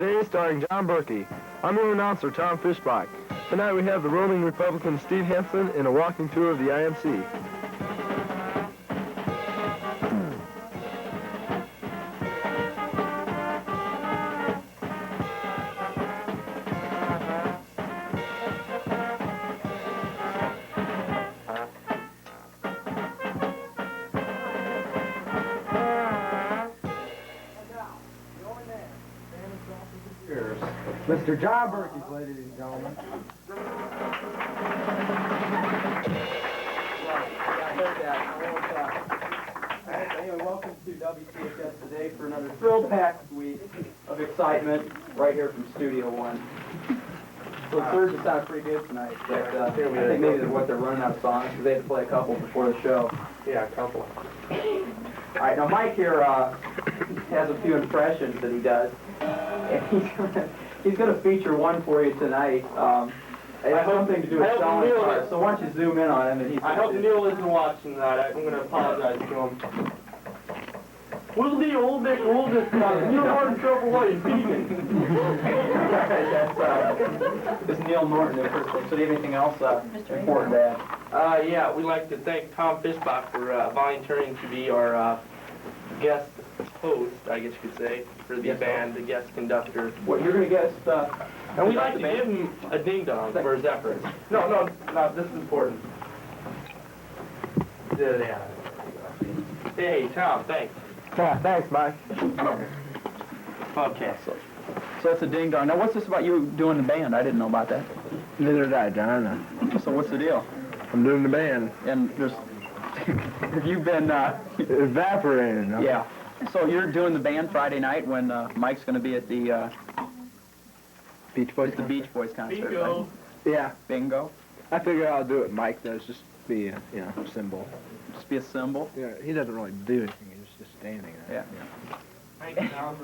Today, starring John Berkey. I'm your announcer, Tom Fishbach. Tonight we have the roaming Republican Steve Hanson in a walking tour of the IMC. Mr. John Berkey, ladies and gentlemen. Anyway, welcome to WCHS Today for another thrill-packed week of excitement right here from Studio One. So the third just sounded pretty good tonight, but I think maybe they're running out of songs because they had to play a couple before the show. Yeah, a couple. All right, now Mike here has a few impressions that he does, and he's going to feature one for you tonight. It has something to do with selling cars, so why don't you zoom in on him? And I hope Neil isn't watching that. I'm going to apologize to him. What's the oldest time? You don't want to trouble while you're speaking. That's Neil Norton there first. So do you have anything else important to add? Yeah, we'd like to thank Tom Fishbach for volunteering to be our guest host, I guess you could say, for the band, the guest conductor. What, you're going to guest... and we'd like to give him a ding-dong for his efforts. No, this is important. Yeah. Hey, Tom, thanks. Yeah, thanks, Mike. Okay, so it's a ding-dong. Now, what's this about you doing the band? I didn't know about that. Neither did I, John. So what's the deal? I'm doing the band. And there's... have you been... evaporating. Okay. Yeah. So you're doing the band Friday night when Mike's going to be at the... Beach Boys? the Beach Boys concert. Bingo. Right? Yeah. Bingo. I figured I'll do it, Mike, does. Just be a, symbol. Just be a symbol. Yeah, he doesn't really do anything. He's just standing there. Yeah. Thank you, Tom.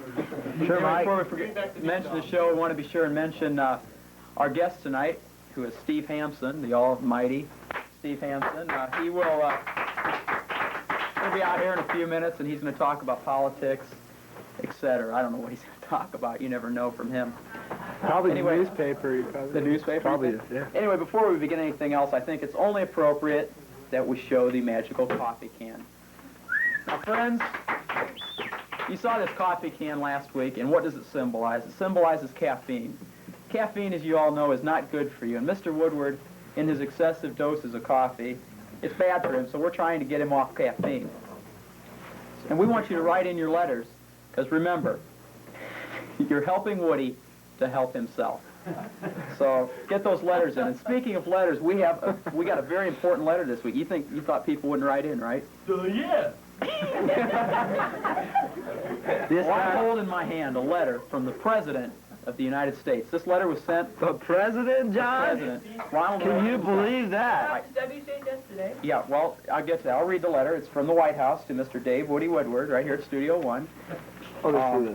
Sure, Mike. Before we forget to mention the show, we want to be sure and mention our guest tonight, who is Steve Hanson, the almighty Steve Hanson. He will he'll be out here in a few minutes, and he's going to talk about politics, etc. I don't know what he's going to talk about. You never know from him. Probably Anyway, the newspaper. The newspaper? Probably, yeah. Anyway, before we begin anything else, I think it's only appropriate that we show the magical coffee can. Now, friends, you saw this coffee can last week, and what does it symbolize? It symbolizes caffeine. Caffeine, as you all know, is not good for you, and Mr. Woodward, in his excessive doses of coffee, it's bad for him, so we're trying to get him off caffeine. And we want you to write in your letters, because remember, you're helping Woody to help himself. So get those letters in. And speaking of letters, we got a very important letter this week. You thought people wouldn't write in, right? Yeah. Well, I hold in my hand a letter from the President of the United States. This letter was sent... The President, John? President Ronald. Can you believe that? WCHS Today. Yeah, well, I'll get to that. I'll read the letter. It's from the White House to Mr. Dave Woody Woodward, right here at Studio One. Oh, let's do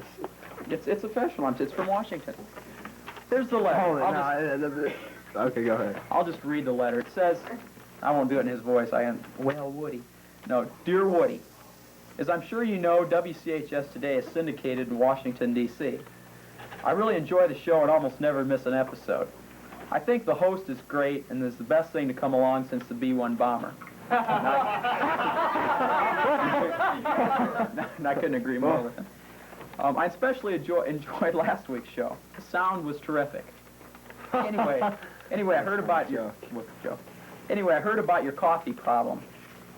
this. It's official. It's from Washington. Here's the letter. Okay, go ahead. I'll just read the letter. It says, I won't do it in his voice. Well, Woody. No, Dear Woody, as I'm sure you know, WCHS Today is syndicated in Washington, D.C. I really enjoy the show and almost never miss an episode. I think the host is great and is the best thing to come along since the B-1 bomber. And I couldn't agree more with him. I especially enjoyed last week's show. The sound was terrific. Anyway, I heard about your Anyway, I heard about your coffee problem.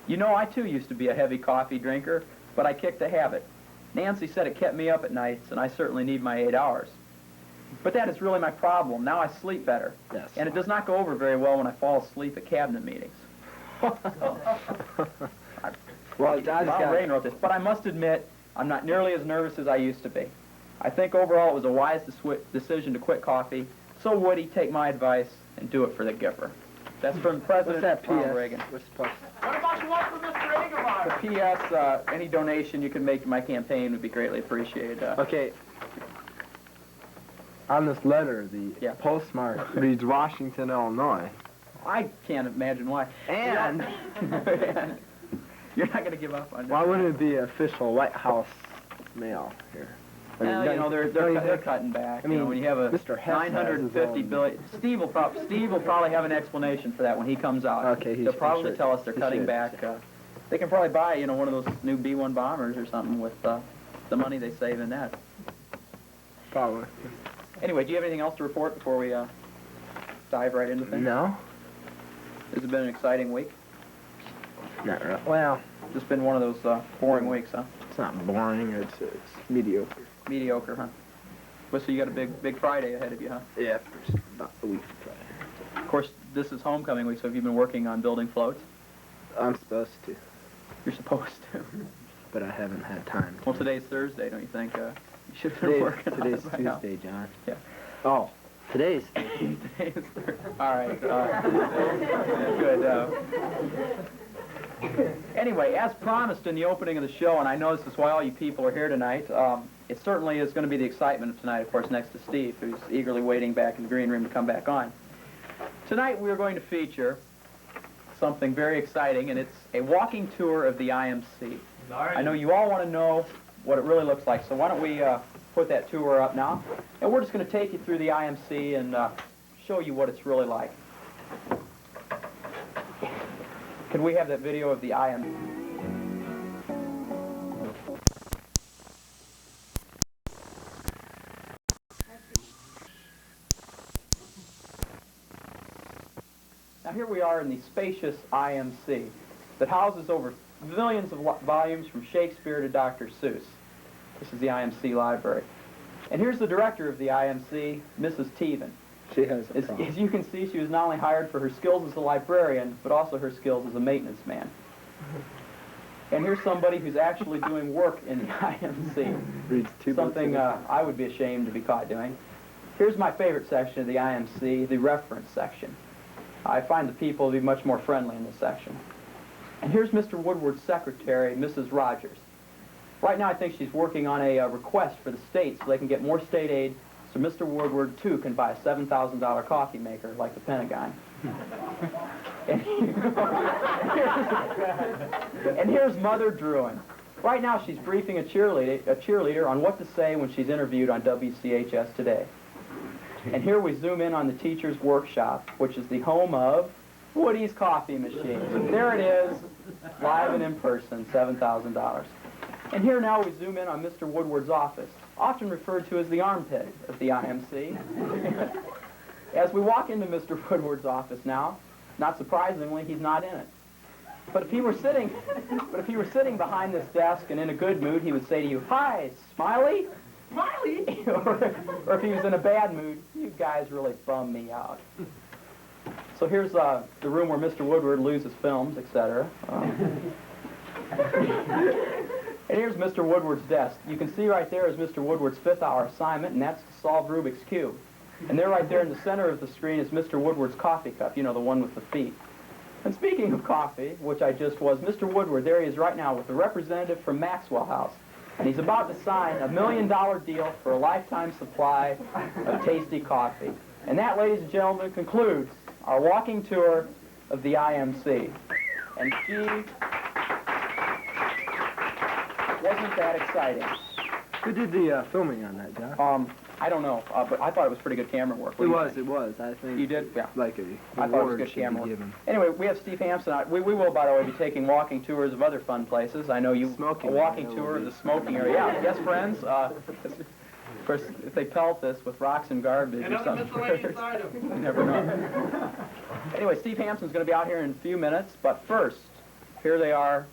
You know, I too used to be a heavy coffee drinker, but I kicked the habit. Nancy said it kept me up at nights, and I certainly need my 8 hours. But that is really my problem. Now I sleep better. Yes. And it does not go over very well when I fall asleep at cabinet meetings. Reagan wrote this, but I must admit, I'm not nearly as nervous as I used to be. I think overall it was a wise decision to quit coffee. So Woody, take my advice and do it for the giver. That's from President Ronald Reagan. What about you want from Mr. Reagan? The P.S. Any donation you can make to my campaign would be greatly appreciated. Okay. On this letter, the postmark reads Washington, Illinois. I can't imagine why. And you're not going to give up on that. Why wouldn't it be official White House mail here? Well, you know, they're cutting back. I mean, you know, when you have a Mr. Hess has his 950 own- billion, Steve will probably have an explanation for that when he comes out. Okay, he'll probably tell us they're he cutting should. back. They can probably buy, you know, one of those new B-1 bombers or something with the money they save in that. Probably. Anyway, do you have anything else to report before we dive right into things? No. Has it been an exciting week? Not really. Well, Just been one of those boring weeks, huh? it's not boring. It's mediocre. Mediocre, huh? Well, so you got a big Friday ahead of you, huh? Yeah, for about a week from Friday. Of course, this is homecoming week, so have you been working on building floats? I'm supposed to, You're supposed to. but I haven't had time. Well, today's Thursday, don't you think? You should have been working on Today's it by now. Tuesday, John. Yeah. Oh, today's. Today is Thursday. All right. Good. Anyway, as promised in the opening of the show, and I know this is why all you people are here tonight, it certainly is going to be the excitement of tonight, of course, next to Steve, who's eagerly waiting back in the green room to come back on. Tonight we are going to feature something very exciting, and it's a walking tour of the IMC. I know you all want to know what it really looks like, so why don't we put that tour up now, and we're just going to take you through the IMC and show you what it's really like. Can we have that video of the IMC? Now here we are in the spacious IMC that houses over millions of volumes from Shakespeare to Dr. Seuss. This is the IMC library. And here's the director of the IMC, Mrs. Teven. She has a As problem. you can see, she was not only hired for her skills as a librarian, but also her skills as a maintenance man. And here's somebody who's actually doing work in the IMC. Reads two books Something a day. I would be ashamed to be caught doing. Here's my favorite section of the IMC, the reference section. I find the people to be much more friendly in this section. And here's Mr. Woodward's secretary, Mrs. Rogers. Right now I think she's working on a request for the state so they can get more state aid so Mr. Woodward, too, can buy a $7,000 coffee maker like the Pentagon. And here's Mother Druin. Right now she's briefing a cheerleader on what to say when she's interviewed on WCHS Today. And here we zoom in on the teacher's workshop, which is the home of Woody's Coffee Machine. There it is, live and in person, $7,000. And here now we zoom in on Mr. Woodward's office, often referred to as the armpit of the IMC. As we walk into Mr. Woodward's office now, not surprisingly, he's not in it. But if he were sitting behind this desk and in a good mood, he would say to you, "Hi, Smiley." Smiley! or if he was in a bad mood, "You guys really bum me out." So here's the room where Mr. Woodward loses films, etc. And here's Mr. Woodward's desk. You can see right there is Mr. Woodward's 5th hour assignment, and that's to solve Rubik's Cube. And there right there in the center of the screen is Mr. Woodward's coffee cup, you know, the one with the feet. And speaking of coffee, which I just was, Mr. Woodward, there he is right now with the representative from Maxwell House. And he's about to sign a $1 million deal for a lifetime supply of tasty coffee. And that, ladies and gentlemen, concludes our walking tour of the IMC. And gee, wasn't that exciting? Who did the filming on that, John? I don't know, but I thought it was pretty good camera work. What do you think? It was. I think. You did? Yeah. Like a I thought it was good camera work. Anyway, we have Steve Hanson. We will, by the way, be taking walking tours of other fun places. I know you Smoking a walking area tour will of be- the smoking area. Yeah, yes, friends. Of course, if they pelt this with rocks and garbage or something, you never know. Anyway, Steve Hanson's going to be out here in a few minutes, but first, here they are.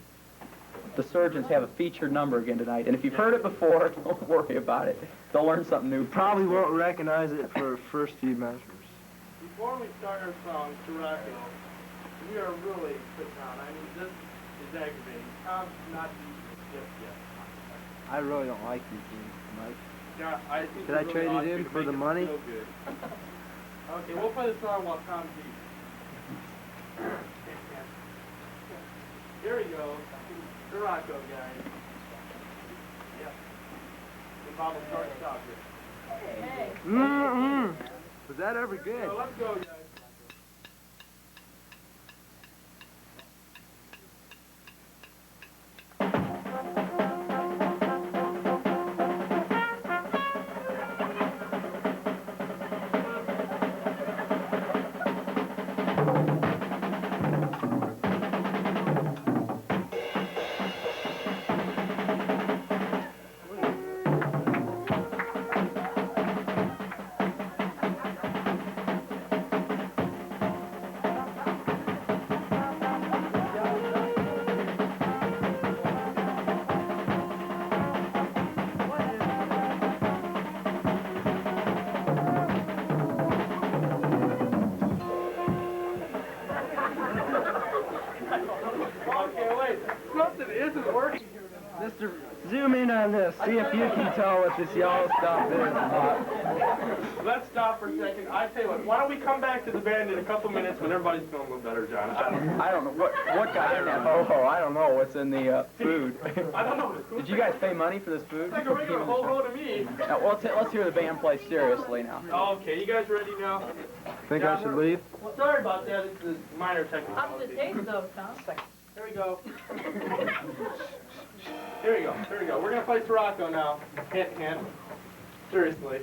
The surgeons have a featured number again tonight, and if you've heard it before, don't worry about it. They'll learn something new. Probably won't recognize it for first few measures. Before we start our song, Sirocco, we are really putting on. I mean, this is aggravating. Tom's not using the gift yet. I really don't like these things, Mike. Yeah, I think Should I we trade really ought it in to for make the it money? feel good. Okay, we'll play the song while Tom's eating. Here we go. Sirocco, guys. Yep. The bottle start stop here. Mm-mm. Was that ever good? So let's go, guys. on this. See if you can tell what this yellow stuff is. Let's stop for a second. I tell you what, why don't we come back to the band in a couple minutes when everybody's feeling a little better, John? I don't know. What got in that ho-ho? I don't know what's in the food. I don't know. Did you guys pay money for this food? It's like a regular ho-ho to me. Well, let's hear the band play seriously now. Okay, you guys ready now? Think I should leave? Well, sorry about that. It's a minor technical. Up to taste though, Tom. Here we go. Here we go. Here we go. We're gonna play Sirocco now. Hint, hint. Seriously.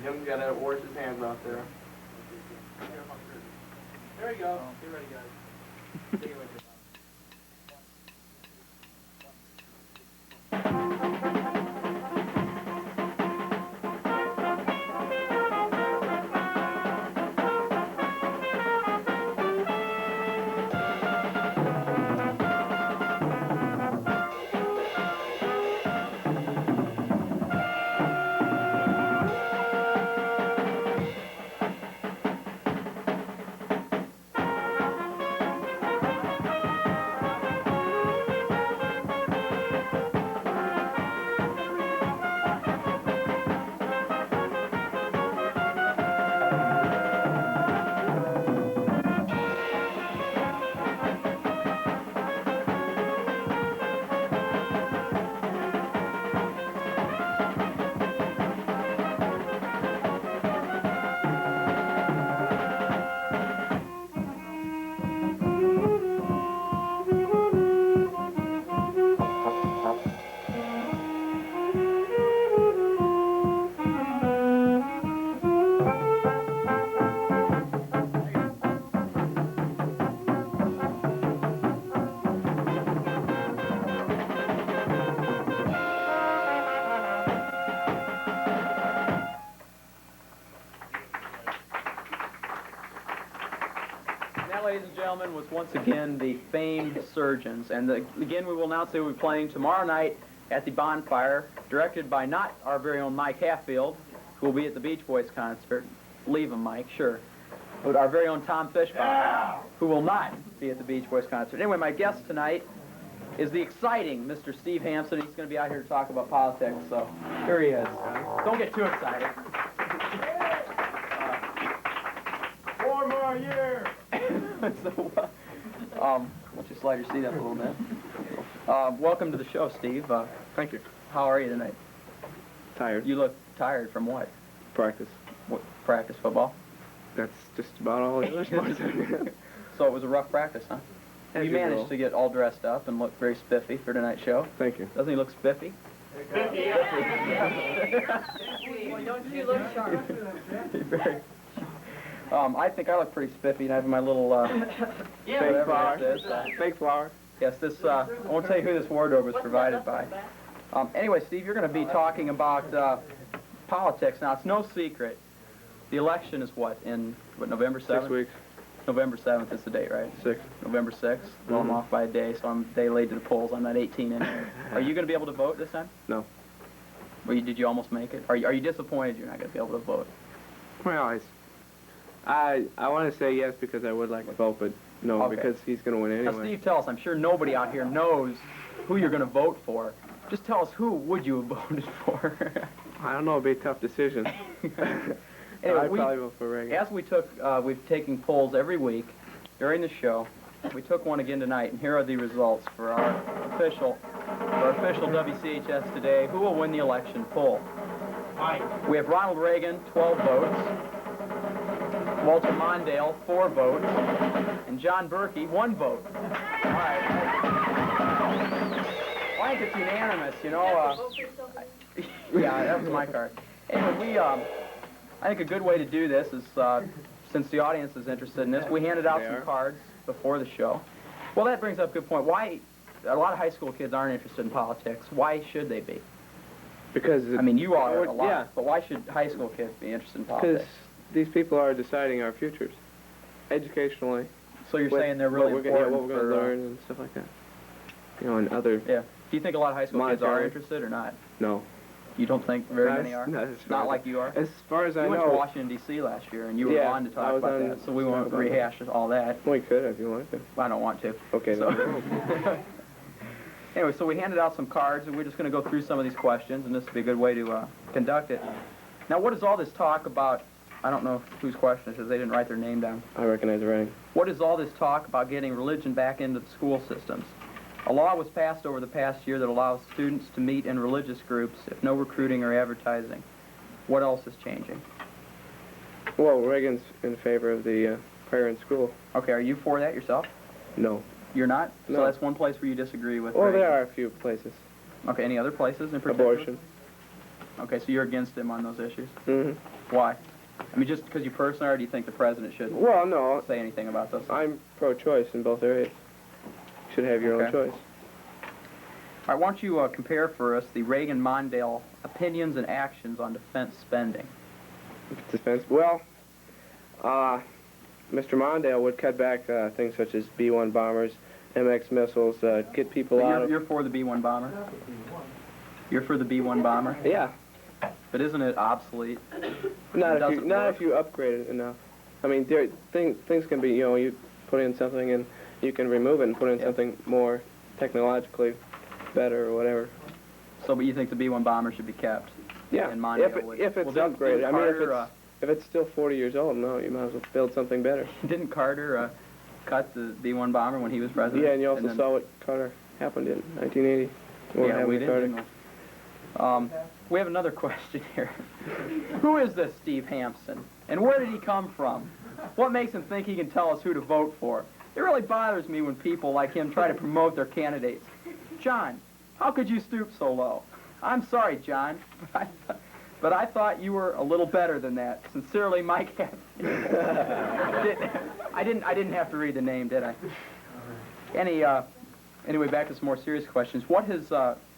Young's gotta wash his hands out there. There we go. Get ready, guys. Take it away. Ladies and gentlemen, was once again the famed Surgeons. And again, we will announce they will be playing tomorrow night at the Bonfire, directed by not our very own Mike Hatfield, who will be at the Beach Boys concert. Leave him, Mike, sure. But our very own Tom Fishbach, who will not be at the Beach Boys concert. Anyway, my guest tonight is the exciting Mr. Steve Hanson. He's going to be out here to talk about politics, so here he is. Don't get too excited. 4 more years! So, why don't you slide your seat up a little bit? Welcome to the show, Steve. Thank you. How are you tonight? Tired. You look tired from what? Practice. What, practice football? That's just about all the other sports. So it was a rough practice, huh? As You usual. managed to get all dressed up and look very spiffy for tonight's show. Thank you. Doesn't he look spiffy? Well, don't you look sharp? I think I look pretty spiffy, and I have my little Fake whatever flower. this is. Fake flower. Yes, this, I won't tell you who this wardrobe was provided by. Anyway, Steve, you're going to be talking about politics. Now, it's no secret. The election is what, November 7th? 6 weeks. November 7th is the date, right? 6. November 6th. Well, I'm off by a day, so I'm a day late to the polls. I'm not 18 anymore. Are you going to be able to vote this time? No. Did you almost make it? Are you disappointed you're not going to be able to vote? Well, I want to say yes because I would like to vote, but no, Okay. because he's going to win Now, anyway. Steve, tell us. I'm sure nobody out here knows who you're going to vote for. Just tell us who would you have voted for? I don't know, it'll be a tough decision. Anyway, I'd probably vote for Reagan. As we've taken polls every week during the show. We took one again tonight, and here are the results for our official WCHS Today. Who will win the election poll? We have Ronald Reagan, 12 votes. Walter Mondale, 4 votes. And John Berkey, 1 vote. All right. Well, I think it's unanimous, you know. Yeah, that was my card. Anyway, I think a good way to do this is, since the audience is interested in this, we handed out some cards before the show. Well, that brings up a good point. Why, a lot of high school kids aren't interested in politics. Why should they be? Because I mean, you are a lot, yeah. but why should high school kids be interested in Because politics? these people are deciding our futures, educationally. So you're what- saying they're really what we're important what we're going to learn and stuff like that. You know, and other. Yeah. Do you think a lot of high school kids are Monetary. interested or not? No. You don't think very many are? No, Not like you are? As far as I You went to know. Washington, D.C. last year, and you were Yeah, on to I talk was about on that, so we to won't talk about rehash all that. Well, you could if you wanted to. I don't want to. Okay, So, then. Anyway, so we handed out some cards, and we're just going to go through some of these questions, and this would be a good way to conduct it. Now, what is all this talk about? I don't know whose question it is. They didn't write their name down. I recognize the writing. What is all this talk about getting religion back into the school systems? A law was passed over the past year that allows students to meet in religious groups if no recruiting or advertising. What else is changing? Well, Reagan's in favor of the prayer in school. Okay, are you for that yourself? No. You're not? No. So that's one place where you disagree with Well, Reagan. there are a few places. Okay, any other places in particular? Abortion. Okay, so you're against him on those issues? Mm-hmm. Why? I mean, just because you personally, or do you think the president should Well, no. say anything about those? I'm pro-choice in both areas. You should have your own Okay. choice. All right, why don't you compare for us the Reagan-Mondale opinions and actions on defense spending? Defense. Well, Mr. Mondale would cut back things such as B-1 bombers, MX missiles, get people out of... You're for the B-1 bomber? You're for the B-1 bomber? Yeah. But isn't it obsolete? Not Doesn't if work. you upgrade it enough. I mean, things can be, you put in something and you can remove it and put in something more technologically better or whatever. So, but you think the B-1 bomber should be kept? Yeah, And Mondale if it's Well, didn't upgraded. I mean, Carter, if it's still 40 years old, no, you might as well build something better. didn't Carter cut the B-1 bomber when he was president? Yeah, and you also then- saw what Carter happened in 1980. What Yeah, happened we to did. Carter. Didn't we? We have another question here. Who is this Steve Hanson? And where did he come from? What makes him think he can tell us who to vote for? It really bothers me when people like him try to promote their candidates. John, how could you stoop so low? I'm sorry, John, but I thought you were a little better than that. Sincerely, Mike. I didn't have to read the name, did I? Anyway, back to some more serious questions. What has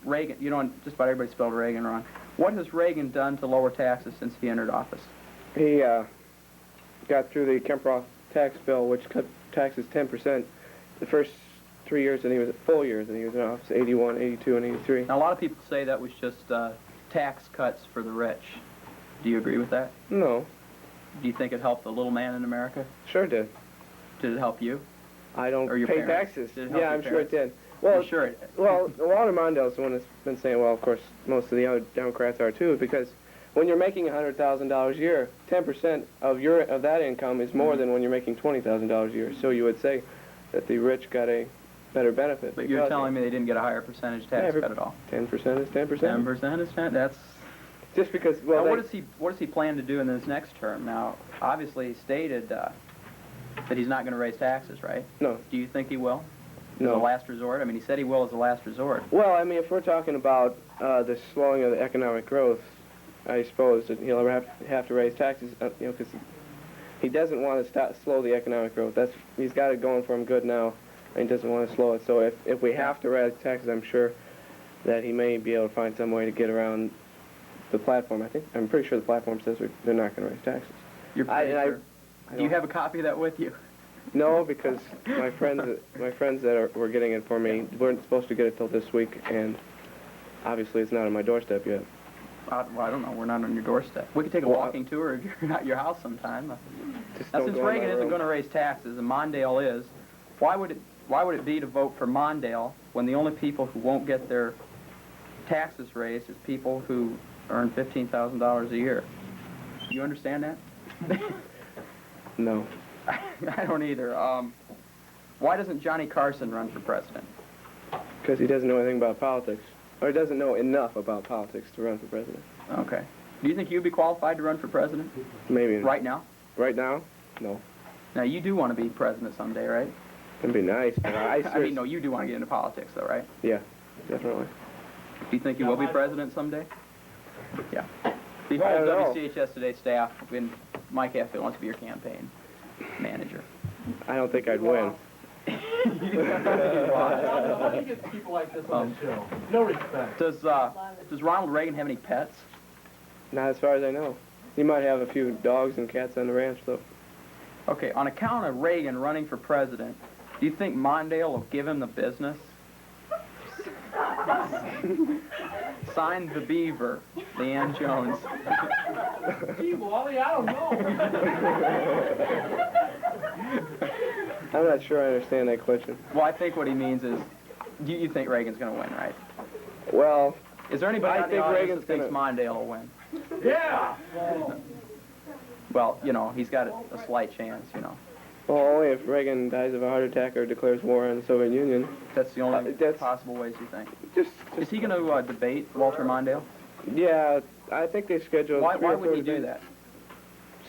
Reagan, just about everybody spelled Reagan wrong. What has Reagan done to lower taxes since he entered office? He got through the Kemper tax bill, which cut taxes 10% the first 3 years, and he was full years, and he was in office 81, 82, and 83. Now, a lot of people say that was just tax cuts for the rich. Do you agree with that? No, Do you think it helped the little man in America? sure did. Did it help you? I don't Or your pay parents. taxes. Did it help Yeah, your I'm sure it parents? did. Well, I'm sure it. Well, Walter Mondale's the one that's been saying, well, of course, most of the other Democrats are too, because when you're making $100,000 a year, 10% of that income is more than when you're making $20,000 a year. So you would say that the rich got a better benefit. But you're telling me they didn't get a higher percentage tax cut at all? 10% is 10%. 10% is 10. That's. Just because, well, Now, what does he plan to do in his next term? Now, obviously, he stated that he's not going to raise taxes, right? No. Do you think he will? As a No. last resort? I mean, he said he will as a last resort. Well, I mean, if we're talking about the slowing of the economic growth, I suppose that he'll have to raise taxes, because he doesn't want to slow the economic growth. He's got it going for him good now, and he doesn't want to slow it. So if we have to raise taxes, I'm sure that he may be able to find some way to get around the platform. I'm pretty sure the platform says they're not going to raise taxes. You're pretty sure? I Do you have a copy of that with you? No, because my friends that were getting it for me weren't supposed to get it till this week, and obviously it's not on my doorstep yet. Well, I don't know. We're not on your doorstep. We could take a walking tour of your house sometime. Just Now, don't since go in my Reagan isn't room. going to raise taxes and Mondale is, why would it be to vote for Mondale when the only people who won't get their taxes raised is people who earn $15,000 a year? Do you understand that? No. I don't either. Why doesn't Johnny Carson run for president? Because he doesn't know anything about politics. Or he doesn't know enough about politics to run for president. Okay. Do you think you'd be qualified to run for president? Maybe. Right now? Right now? No. Now, you do want to be president someday, right? It'd be nice, but I mean, no, you do want to get into politics, though, right? Yeah, definitely. Do you think you will be president someday? Yeah. The I whole don't know. WCHS Today staff, and Mike Hatfield wants to be your campaign manager. I don't think I'd win. How do you get people like this on the show? No respect. Does Ronald Reagan have any pets? Not as far as I know. He might have a few dogs and cats on the ranch, though. Okay, on account of Reagan running for president, do you think Mondale will give him the business? Signed the Beaver, Leanne Jones. Gee, Wally, I don't know. I'm not sure I understand that question. Well, I think what he means is You think Reagan's going to win, right? Well, Is there anybody I out in the think audience Reagan's that thinks gonna- Mondale will win? Yeah! Well, you know, he's got a slight chance, you know. well, only if Reagan dies of a heart attack or declares war on the Soviet Union. That's the only that's- possible ways you think. Just Is he going to debate Walter Mondale? yeah, I think they scheduled. Why 3 or 4 would he do debates that?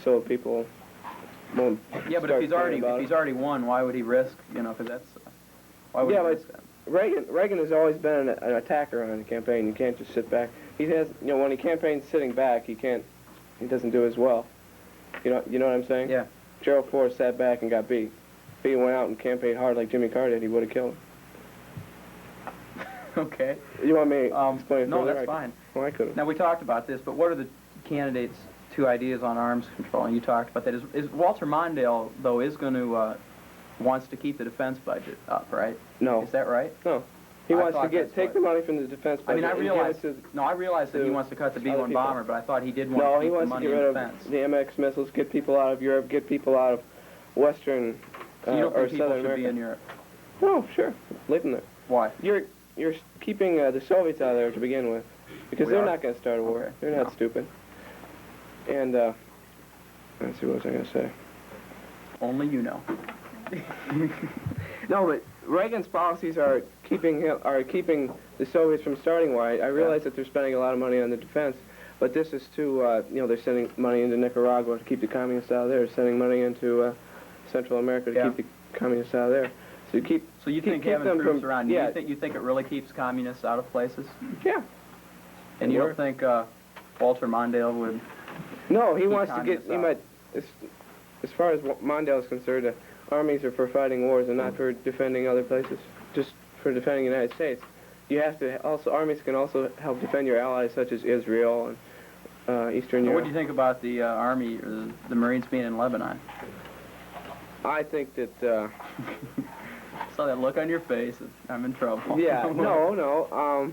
So people won't. Yeah, but start if thinking about he's it. already won, why would he risk? You know, because that's why would Yeah, he but risk that? Reagan has always been an attacker on the campaign. You can't just sit back. He has, you know, when he campaigns sitting back, he doesn't do as well. You know what I'm saying? Yeah. Gerald Ford sat back and got beat. If he went out and campaigned hard like Jimmy Carter did, he would have killed him. Okay. You want me to explain it No, further? that's fine. Well, I could have. Now we talked about this, but what are the candidates' 2 ideas on arms control? And you talked about that. Is Walter Mondale though is going to wants to keep the defense budget up, right? No. Is that right? No. He I wants to thought that's take what- the money from the defense I budget. mean, I and give realize. it No, I realize that he to wants to cut the other B-1 people. bomber, but I thought he did want No, to he keep the wants to money get in rid of defense. the MX missiles, get people out of Europe, get people out of Western So you don't or think people Southern should America. be in Europe? No, sure. Leave them there. Why? You're keeping the Soviets out of there to begin with, because We they're are? not going to start a war. Okay. They're not No. stupid. And let's see, what was I going to say? Only you know. No, but Reagan's policies are keeping the Soviets from starting war. I realize that they're spending a lot of money on the defense, but this is to they're sending money into Nicaragua to keep the communists out of there. Sending money into Central America to Yeah. keep the communists out of there. So you keep. So you think keep having them troops from- around, yeah. you think it really keeps communists out of places? Yeah. And you Sure. don't think Walter Mondale would? No, he keep wants to get. communists He out? might. As far as Mondale is concerned, armies are for fighting wars and not for defending other places. Just for defending the United States. You have to also. Armies can also help defend your allies, such as Israel and Eastern What Europe. do you think about the Army or the Marines being in Lebanon? I think that. Saw that look on your face. I'm in trouble. Yeah. No.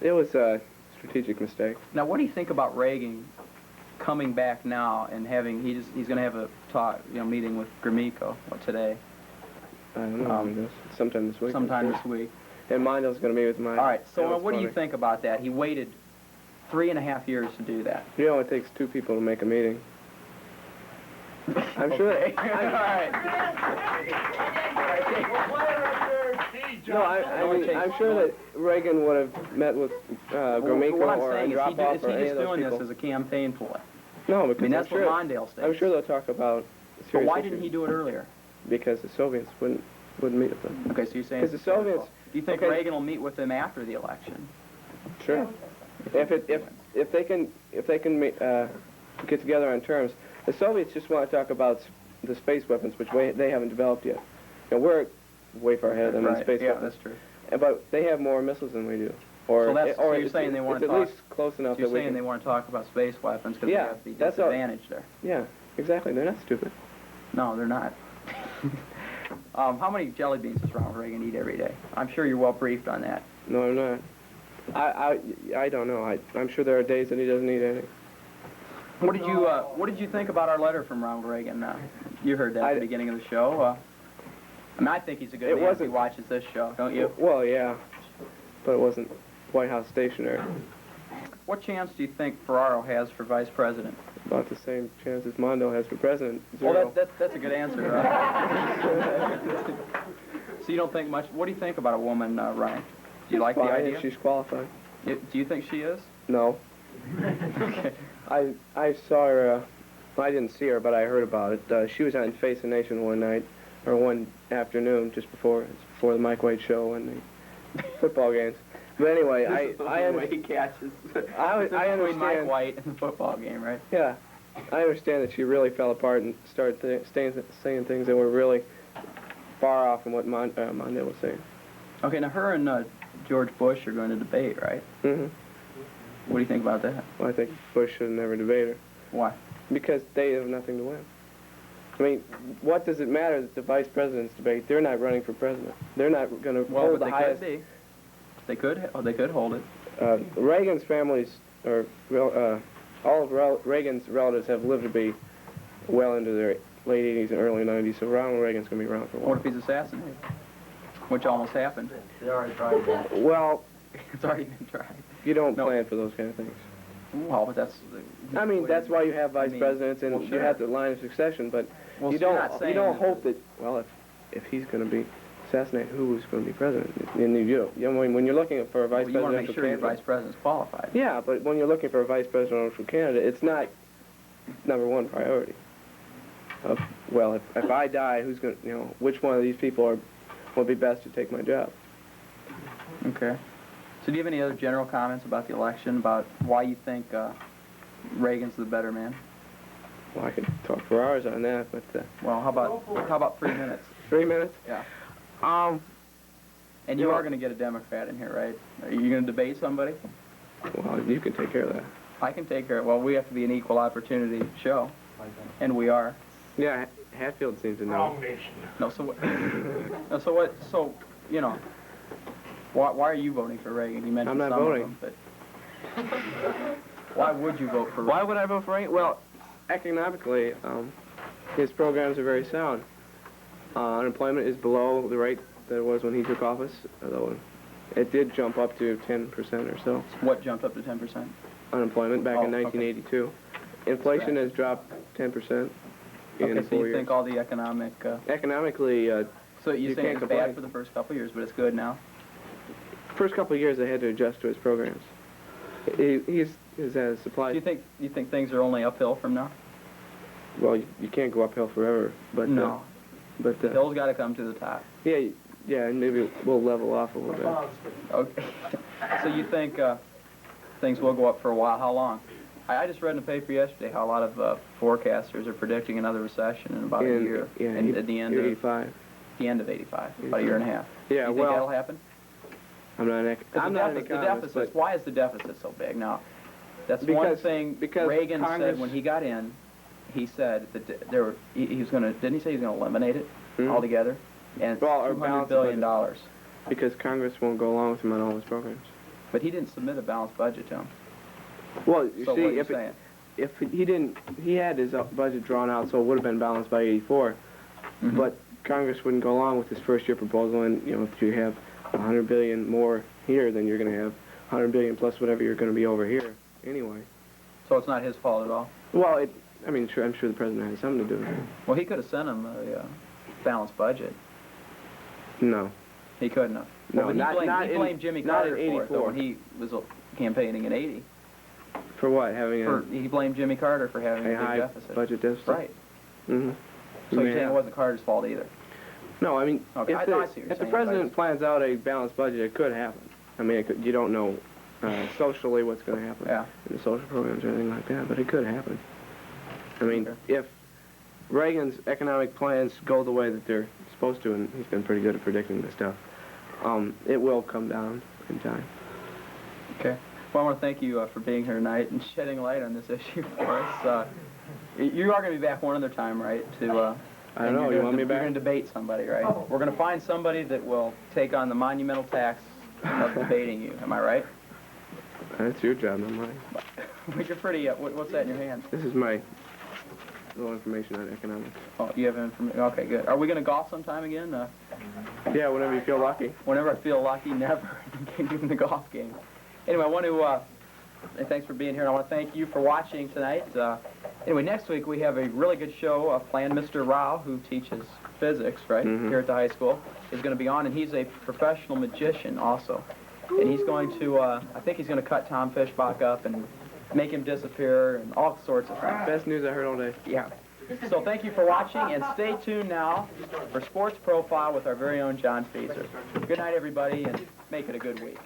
It was a strategic mistake. Now, what do you think about Reagan coming back now and having he's going to have a meeting with Gromyko today, I don't know. when it is. Sometime this week. sometime this week? And Mondale's going to meet with my. All right. So, that was what do you funny. think about that? He waited 3.5 years to do that. You know, it takes 2 people to make a meeting. I'm sure. Okay. I'm, All right. No, I'm sure that Reagan would have met with Gromyko what I'm or saying is drop off is or he any just of those doing people. this as a campaign ploy? No, I because mean, that's I'm sure, what Mondale states. I'm sure they'll talk about But serious why issues. didn't he do it earlier? Because the Soviets wouldn't meet with them. Okay, so you're saying... 'Cause the Soviets- Do you think okay. Reagan will meet with them after the election? Sure. If they can get together on terms, the Soviets just want to talk about the space weapons, which they haven't developed yet. You know, we're way far ahead of them in space yeah, weapons. that's true. But they have more missiles than we do. Or, So that's- or so you're it's, saying they want it's to at talk- least close enough So you're that we saying can... they want to talk about space weapons because Yeah, they have the that's all- disadvantage there. Yeah, exactly. They're not stupid. No, they're not. How many jelly beans does Ronald Reagan eat every day? I'm sure you're well briefed on that. No, I'm not. I don't know. I'm sure there are days that he doesn't eat any. What did you think about our letter from Ronald Reagan? You heard that at the beginning of the show. I mean, I think he's a good man if he watches this show, don't you? Well, yeah, but it wasn't White House stationary. What chance do you think Ferraro has for vice president? About the same chance as Mondo has for president. Well, Zero. that's a good answer. So you don't think much. What do you think about a woman running? Do you like the Fine, idea? She's qualified. Do you think she is? No. Okay. I saw her. I didn't see her, but I heard about it. She was on Face the Nation one night, or one afternoon, just before the Mike White show and the football games. But anyway, I way he catches. I Between Mike understand. White and the football game, right? Yeah, I understand that she really fell apart and started saying things that were really far off from what Mondale was saying. Okay, now her and George Bush are going to debate, right? Mm-hmm. What do you think about that? Well, I think Bush should have never debated her. Why? Because they have nothing to win. I mean, what does it matter that the vice presidents debate? They're not running for president. They're not going to Well, hold but the they highest. could be. They could hold it. Reagan's families, or all of Reagan's relatives have lived to be well into their late 80s and early 90s, so Ronald Reagan's going to be around for a while. What if he's assassinated? which almost happened. They already tried that. Well, It's already been tried. you don't No. plan for those kind of things. Well, but that's... I mean, that's why you have vice presidents and well, you sure. have the line of succession, but Well, you so you're don't not saying hope that, well, if he's going to be assassinated, who's going to be president? And you know, when you're looking for a vice Well, you want to presidential make sure your candidate. vice president's qualified. Yeah, but when you're looking for a vice presidential candidate, it's not number one priority. Well, if I die, who's going to, which one of these people would be best to take my job? Okay. So do you have any other general comments about the election, about why you think Reagan's the better man? Well, I could talk for hours on that, but Well, how about 3 minutes? 3 minutes? Yeah. And You you know- are going to get a Democrat in here, right? Are you going to debate somebody? Well, you can take care of that. I can take care of it. Well, we have to be an equal opportunity show, and we are. Yeah, Hatfield seems to know. Wrong nation. No, so what? No, so what? So, why are you voting for Reagan? You mentioned I'm not some voting. of them, but why would you vote for Reagan? Why would I vote for Reagan? Well, economically, his programs are very sound. Unemployment is below the rate that it was when he took office, although it did jump up to 10% or so. What jumped up to 10%? Unemployment back in Oh, okay. 1982. Inflation has dropped 10% in Okay, so 4 you years. think all the economic... Economically, so you're You saying can't it's bad complain. for the first couple of years, but it's good now? first couple of years they had to adjust to his programs. He's has supply. Do you think things are only uphill from now? Well, you can't go uphill forever, but No. But The hill's got to come to the top. yeah, and maybe we'll level off a little bit. Okay. So you think things will go up for a while? How long? I just read in the paper yesterday how a lot of forecasters are predicting another recession in about a year. Yeah, and at the end of 85. the end of 85, about a year and a half. Yeah, you think well, that'll happen? I'm not an The economist, deficit. Why is the deficit so big? Now, that's one Because- thing because Reagan Congress- said when he got in. He said that he was going to. Didn't he say he was going to eliminate it Mhm. altogether? And it's Well, or $200 balance the billion. budget. Because Congress won't go along with him on all his programs. But he didn't submit a balanced budget to him. Well, you So what are see, you saying? if he didn't, he had his budget drawn out, so it would have been balanced by 84. Mhm. But Congress wouldn't go along with his first-year proposal, and if you have $100 billion more here, then you're going to have $100 billion plus whatever you're going to be over here anyway. So it's not his fault at all. Well, I'm sure the president has something to do with it. Well, he could have sent him a balanced budget. No. He couldn't have. No, Well, not he in- blamed Jimmy not Carter in for it, though, 84. when he was campaigning in 80. For what? Having He blamed Jimmy Carter for having a a big high deficit. budget deficit? Right. Mm-hmm. So you're saying it wasn't Carter's fault either? No, I mean, Okay, I see what you're if the saying, president plans out a balanced budget, it could happen. I mean, you don't know socially what's going to happen Yeah. in the social programs or anything like that, but it could happen. I mean, Okay. if Reagan's economic plans go the way that they're supposed to, and he's been pretty good at predicting this stuff, it will come down in time. Okay. Well, I want to thank you for being here tonight and shedding light on this issue for us. You are going to be back one other time, right? I don't know. You want me You're back? going to debate somebody, right? We're going to find somebody that will take on the monumental task of debating you. Am I right? That's your job, not mine. You're pretty. What's that in your hand? This is my little information on economics. Oh, you have information. Okay, good. Are we going to golf sometime again? Yeah, whenever you feel lucky. Whenever I feel lucky, never. Even the golf game. Anyway, I want to. Thanks for being here. And I want to thank you for watching tonight. Anyway, next week we have a really good show planned. Mr. Rao, who teaches physics, right, Mhm. here at the high school, is going to be on, and he's a professional magician also. And he's going to, I think he's going to cut Tom Fishbach up and make him disappear and all sorts of things. Best news I heard all day. Yeah. So thank you for watching, and stay tuned now for Sports Profile with our very own John Feaser. Good night, everybody, and make it a good week.